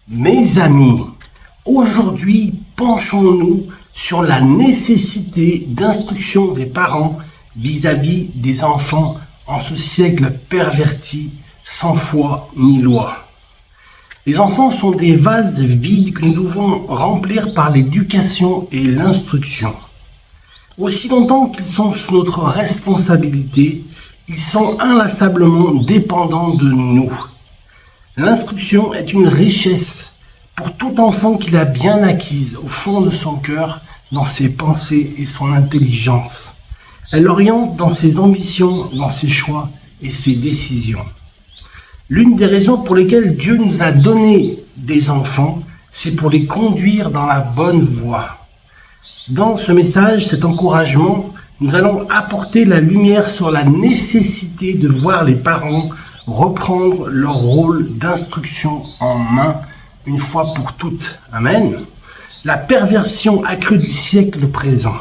Mes amis, aujourd'hui, penchons-nous sur la nécessité d'instruction des parents vis-à-vis des enfants en ce siècle perverti, sans foi ni loi. Les enfants sont des vases vides que nous devons remplir par l'éducation et l'instruction. Aussi longtemps qu'ils sont sous notre responsabilité, ils sont inlassablement dépendants de nous. L'instruction est une richesse pour tout enfant qui l'a bien acquise au fond de son cœur, dans ses pensées et son intelligence. Elle l'oriente dans ses ambitions, dans ses choix et ses décisions. L'une des raisons pour lesquelles Dieu nous a donné des enfants, c'est pour les conduire dans la bonne voie. Dans ce message, cet encouragement, nous allons apporter la lumière sur la nécessité de voir les parents reprendre leur rôle d'instruction en main une fois pour toutes. Amen. La perversion accrue du siècle présent.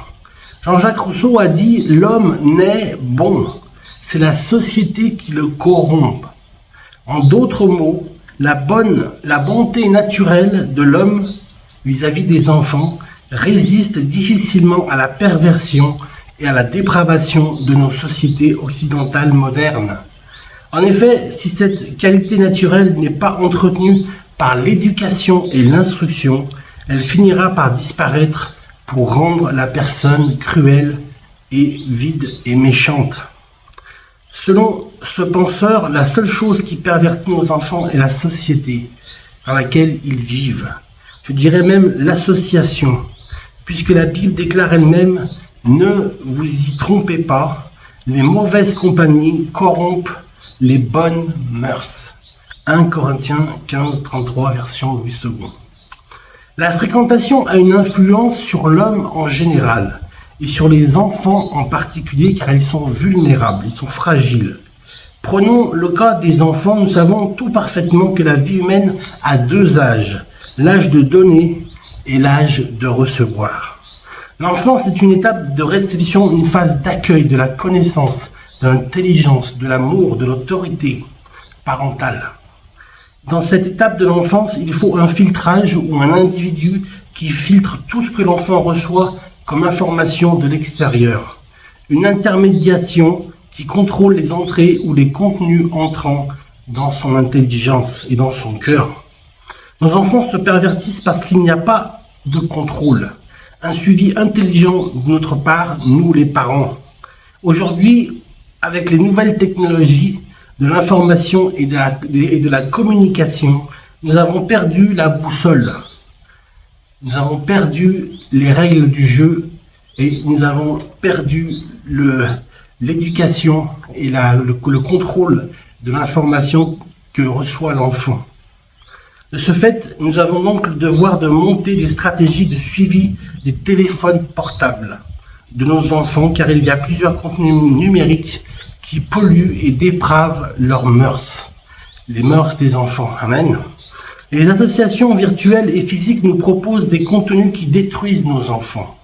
Jean-Jacques Rousseau a dit « L'homme naît bon ». C'est la société qui le corrompt. En d'autres mots, la bonté naturelle de l'homme vis-à-vis des enfants résiste difficilement à la perversion et à la dépravation de nos sociétés occidentales modernes. En effet, si cette qualité naturelle n'est pas entretenue par l'éducation et l'instruction, elle finira par disparaître pour rendre la personne cruelle et vide et méchante. Selon ce penseur, la seule chose qui pervertit nos enfants est la société dans laquelle ils vivent. Je dirais même l'association, puisque la Bible déclare elle-même « Ne vous y trompez pas, les mauvaises compagnies corrompent les bonnes mœurs ». 1 Corinthiens 15, 33, version 8 secondes. La fréquentation a une influence sur l'homme en général et sur les enfants en particulier car ils sont vulnérables, ils sont fragiles. Prenons le cas des enfants, nous savons tout parfaitement que la vie humaine a deux âges, l'âge de donner et l'âge de recevoir. L'enfance est une étape de réception, une phase d'accueil de la connaissance, de l'intelligence, de l'amour, de l'autorité parentale. Dans cette étape de l'enfance, il faut un filtrage ou un individu qui filtre tout ce que l'enfant reçoit comme information de l'extérieur. Une intermédiation qui contrôle les entrées ou les contenus entrant dans son intelligence et dans son cœur. Nos enfants se pervertissent parce qu'il n'y a pas de contrôle, un suivi intelligent de notre part, nous les parents. Aujourd'hui, avec les nouvelles technologies, de l'information et de la communication, nous avons perdu la boussole. Nous avons perdu les règles du jeu et nous avons perdu l'éducation et le contrôle de l'information que reçoit l'enfant. De ce fait, nous avons donc le devoir de monter des stratégies de suivi des téléphones portables de nos enfants, car il y a plusieurs contenus numériques qui polluent et dépravent leurs mœurs, les mœurs des enfants. Amen. Les associations virtuelles et physiques nous proposent des contenus qui détruisent nos enfants.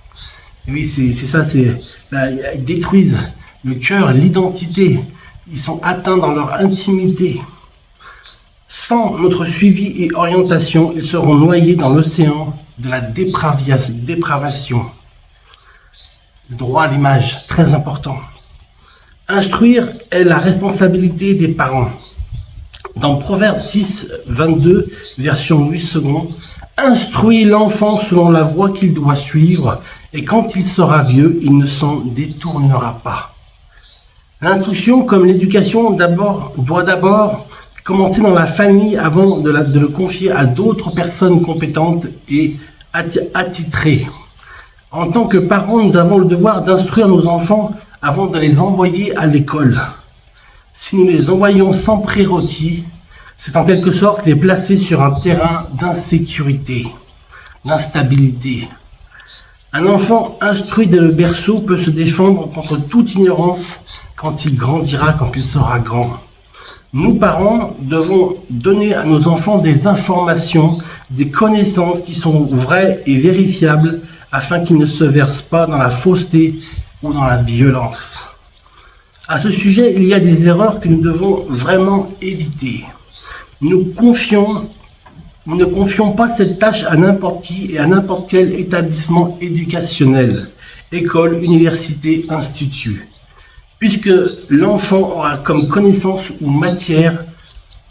Et oui, ils détruisent le cœur, l'identité. Ils sont atteints dans leur intimité. Sans notre suivi et orientation, ils seront noyés dans l'océan de la dépravation. Le droit à l'image, très important. Instruire est la responsabilité des parents. Dans Proverbe 6, 22, version 8 secondes, « Instruis l'enfant selon la voie qu'il doit suivre, et quand il sera vieux, il ne s'en détournera pas. » L'instruction, comme l'éducation, doit d'abord commencer dans la famille avant de le confier à d'autres personnes compétentes et attitrées. En tant que parents, nous avons le devoir d'instruire nos enfants avant de les envoyer à l'école. Si nous les envoyons sans prérequis, c'est en quelque sorte les placer sur un terrain d'insécurité, d'instabilité. Un enfant instruit dès le berceau peut se défendre contre toute ignorance quand il grandira, quand il sera grand. Nous, parents, devons donner à nos enfants des informations, des connaissances qui sont vraies et vérifiables afin qu'ils ne se versent pas dans la fausseté ou dans la violence. À ce sujet, il y a des erreurs que nous devons vraiment éviter. Nous confions Nous ne confions pas cette tâche à n'importe qui et à n'importe quel établissement éducationnel, école, université, institut, puisque l'enfant aura comme connaissance ou matière,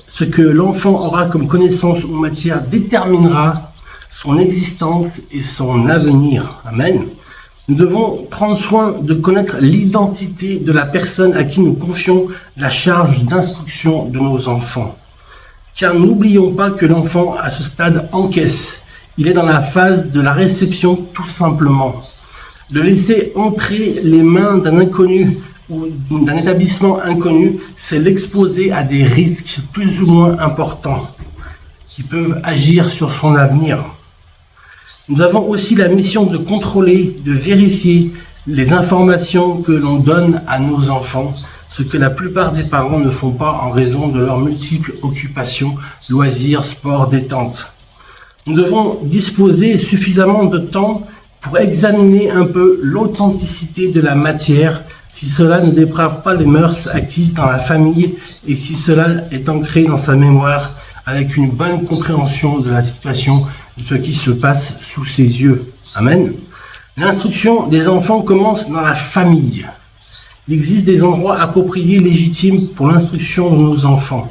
ce que l'enfant aura comme connaissance ou matière déterminera son existence et son avenir. Amen. Nous devons prendre soin de connaître l'identité de la personne à qui nous confions la charge d'instruction de nos enfants. Car n'oublions pas que l'enfant, à ce stade, encaisse. Il est dans la phase de la réception, tout simplement. Le laisser entrer les mains d'un inconnu ou d'un établissement inconnu, c'est l'exposer à des risques plus ou moins importants qui peuvent agir sur son avenir. Nous avons aussi la mission de contrôler, de vérifier les informations que l'on donne à nos enfants, ce que la plupart des parents ne font pas en raison de leurs multiples occupations, loisirs, sport, détente. Nous devons disposer suffisamment de temps pour examiner un peu l'authenticité de la matière, si cela ne déprave pas les mœurs acquises dans la famille et si cela est ancré dans sa mémoire avec une bonne compréhension de la situation, de ce qui se passe sous ses yeux. Amen. L'instruction des enfants commence dans la famille. Il existe des endroits appropriés, légitimes pour l'instruction de nos enfants.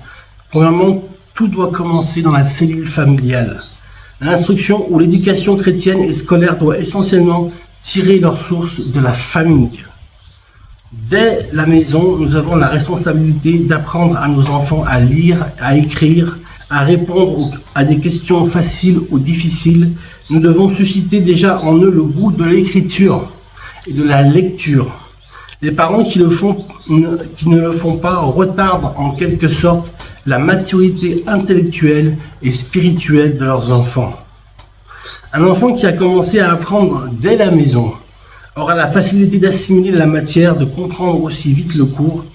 Premièrement, tout doit commencer dans la cellule familiale. L'instruction ou l'éducation chrétienne et scolaire doit essentiellement tirer leur source de la famille. Dès la maison, nous avons la responsabilité d'apprendre à nos enfants à lire, à écrire, à répondre à des questions faciles ou difficiles. Nous devons susciter déjà en eux le goût de l'écriture et de la lecture. Les parents qui ne le font pas retardent en quelque sorte la maturité intellectuelle et spirituelle de leurs enfants. Un enfant qui a commencé à apprendre dès la maison aura la facilité d'assimiler la matière, de comprendre aussi vite le cours.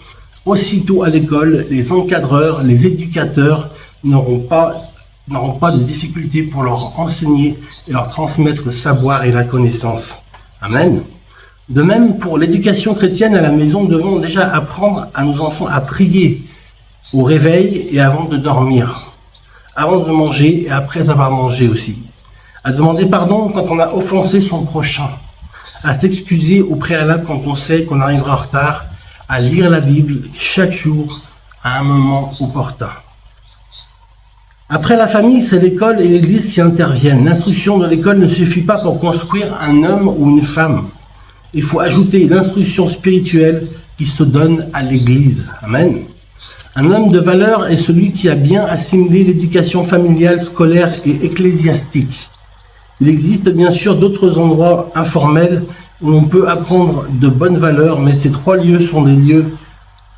Aussitôt à l'école, les encadreurs, les éducateurs n'auront pas de difficulté pour leur enseigner et leur transmettre le savoir et la connaissance. Amen. De même, pour l'éducation chrétienne à la maison, nous devons déjà apprendre à nos enfants à prier au réveil et avant de dormir, avant de manger et après avoir mangé aussi, à demander pardon quand on a offensé son prochain, à s'excuser au préalable quand on sait qu'on arrivera en retard, à lire la Bible chaque jour à un moment opportun. Après la famille, c'est l'école et l'église qui interviennent. L'instruction de l'école ne suffit pas pour construire un homme ou une femme. Il faut ajouter l'instruction spirituelle qui se donne à l'église. Amen. Un homme de valeur est celui qui a bien assimilé l'éducation familiale, scolaire et ecclésiastique. Il existe bien sûr d'autres endroits informels où l'on peut apprendre de bonnes valeurs, mais ces trois lieux sont des lieux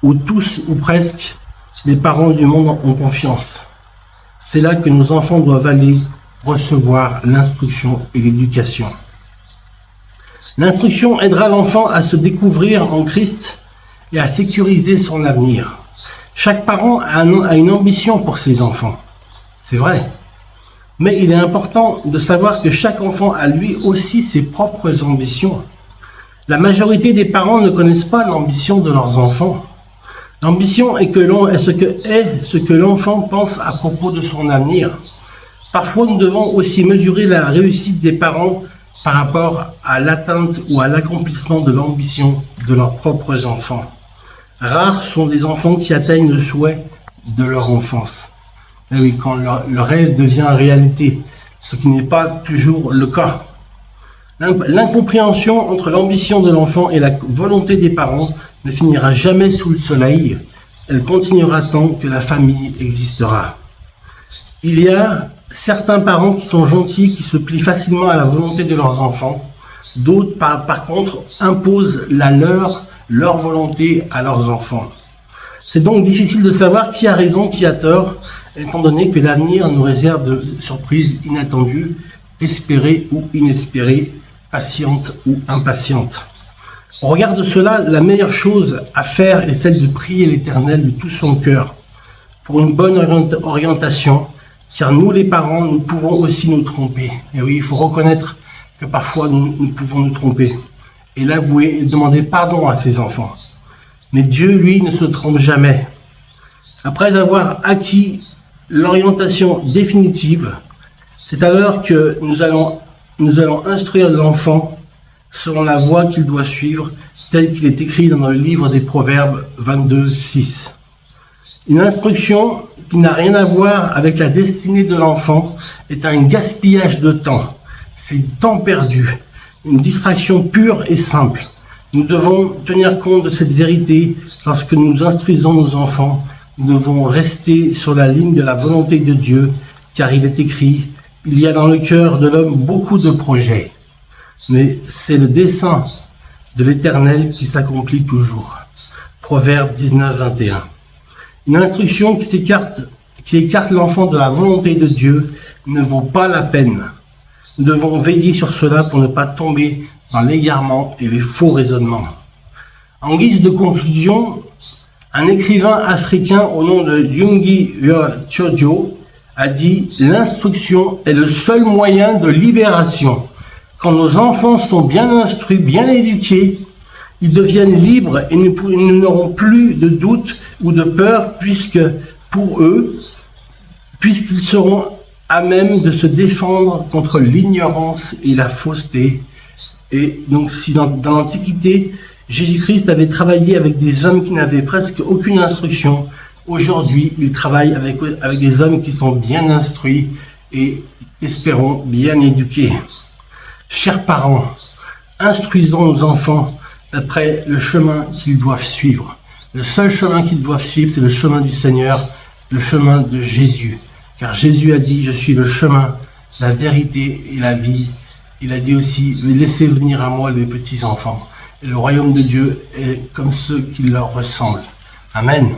où tous ou presque les parents du monde ont confiance. C'est là que nos enfants doivent aller recevoir l'instruction et l'éducation. L'instruction aidera l'enfant à se découvrir en Christ et à sécuriser son avenir. Chaque parent a une ambition pour ses enfants, c'est vrai. Mais il est important de savoir que chaque enfant a lui aussi ses propres ambitions. La majorité des parents ne connaissent pas l'ambition de leurs enfants. L'ambition est ce que l'enfant pense à propos de son avenir. Parfois, nous devons aussi mesurer la réussite des parents par rapport à l'atteinte ou à l'accomplissement de l'ambition de leurs propres enfants. Rares sont des enfants qui atteignent le souhait de leur enfance. Et oui, quand le rêve devient réalité, ce qui n'est pas toujours le cas. L'incompréhension entre l'ambition de l'enfant et la volonté des parents ne finira jamais sous le soleil. Elle continuera tant que la famille existera. Il y a certains parents qui sont gentils, qui se plient facilement à la volonté de leurs enfants. D'autres, par contre, imposent leur volonté à leurs enfants. C'est donc difficile de savoir qui a raison, qui a tort, étant donné que l'avenir nous réserve de surprises inattendues, espérées ou inespérées, patientes ou impatientes. Au regard de cela, la meilleure chose à faire est celle de prier l'Éternel de tout son cœur pour une bonne orientation, car nous les parents, nous pouvons aussi nous tromper. Et oui, il faut reconnaître que parfois nous pouvons nous tromper et l'avouer et demander pardon à ses enfants. Mais Dieu, lui, ne se trompe jamais. Après avoir acquis l'orientation définitive, c'est alors que nous allons instruire l'enfant selon la voie qu'il doit suivre, tel qu'il est écrit dans le livre des Proverbes 22, 6. Une instruction qui n'a rien à voir avec la destinée de l'enfant est un gaspillage de temps. C'est du temps perdu, une distraction pure et simple. Nous devons tenir compte de cette vérité lorsque nous instruisons nos enfants. Nous devons rester sur la ligne de la volonté de Dieu, car il est écrit « Il y a dans le cœur de l'homme beaucoup de projets, mais c'est le dessein de l'Éternel qui s'accomplit toujours. » Proverbe 19, 21. Une instruction qui écarte l'enfant de la volonté de Dieu ne vaut pas la peine. Nous devons veiller sur cela pour ne pas tomber dans l'égarement et les faux raisonnements. En guise de conclusion, un écrivain africain au nom de Yungi Chojo a dit « L'instruction est le seul moyen de libération. Quand nos enfants sont bien instruits, bien éduqués, ils deviennent libres et nous n'auront plus de doute ou de peur puisqu'ils seront à même de se défendre contre l'ignorance et la fausseté. » Et donc si dans l'Antiquité, Jésus-Christ avait travaillé avec des hommes qui n'avaient presque aucune instruction, aujourd'hui il travaille avec des hommes qui sont bien instruits et, espérons, bien éduqués. Chers parents, instruisons nos enfants d'après le chemin qu'ils doivent suivre. Le seul chemin qu'ils doivent suivre, c'est le chemin du Seigneur, le chemin de Jésus. Car Jésus a dit « Je suis le chemin, la vérité et la vie ». Il a dit aussi « Laissez venir à moi les petits enfants. » Et le royaume de Dieu est comme ceux qui leur ressemblent. Amen.